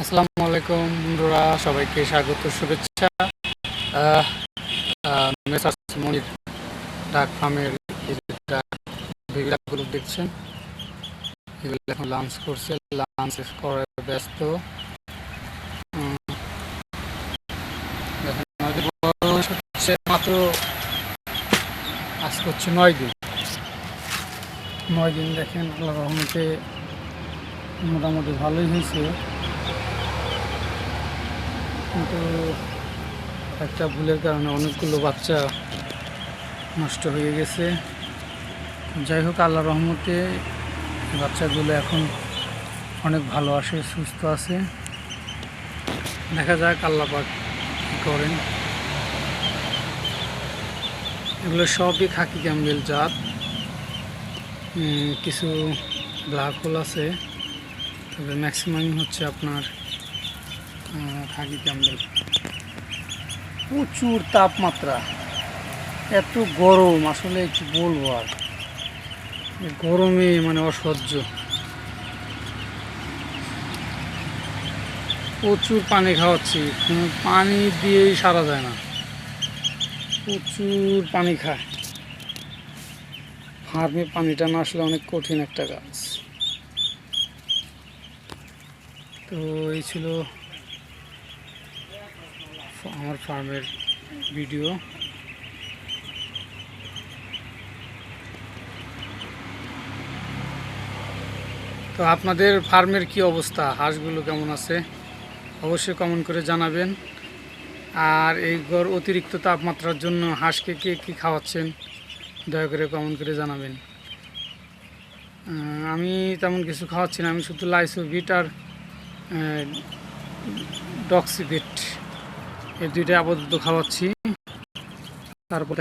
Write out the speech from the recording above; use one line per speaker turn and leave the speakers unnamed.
আসসালামু আলাইকুম বন্ধুরা, সবাইকে স্বাগত শুভেচ্ছা। আহ, মেসার্স মনির ডাক ফার্মের বিড়ালগুলো দেখছেন, এগুলো এখন লাঞ্চ করছে, লাঞ্চ করে ব্যস্ত। উম, দেখেন আমাদের বয়স হচ্ছে মাত্র, আজকে হচ্ছে 9 দিন। 9 দিন দেখেন আল্লাহর রহমতে মোটামুটি ভালোই হয়েছে, কিন্তু একটা ভুলের কারণে অনেকগুলো বাচ্চা নষ্ট হয়ে গেছে। যাই হোক, আল্লাহর রহমতে বাচ্চাগুলো এখন অনেক ভালো আসে, সুস্থ আছে। দেখা যাক আল্লাহ পাক কী করেন। এগুলো সবই খাকি ক্যাম্বেল জাত, কিছু ব্ল্যাক হোল আছে, তবে ম্যাক্সিমামই হচ্ছে আপনার খাকি ক্যাম্বেল। প্রচুর তাপমাত্রা, এত গরম, আসলে কি বলবো আর, গরমে মানে অসহ্য। প্রচুর পানি খাওয়াচ্ছি, পানি দিয়েই সারা যায় না, প্রচুর পানি খায়। ফার্মে পানিটা না আসলে অনেক কঠিন একটা কাজ। তো এই ছিল আমার ফার্মের ভিডিও। তো আপনাদের ফার্মের কি অবস্থা, হাঁসগুলো কেমন আছে অবশ্যই কমেন্ট করে জানাবেন। আর এই অতিরিক্ত তাপমাত্রার জন্য হাঁসকে কে কী খাওয়াচ্ছেন দয়া করে কমেন্ট করে জানাবেন। আমি তেমন কিছু খাওয়াচ্ছি না, আমি শুধু লাইসোভিট আর ডক্সিভিট এই দুইটা আপাতত খাওয়াচ্ছি। তারপরে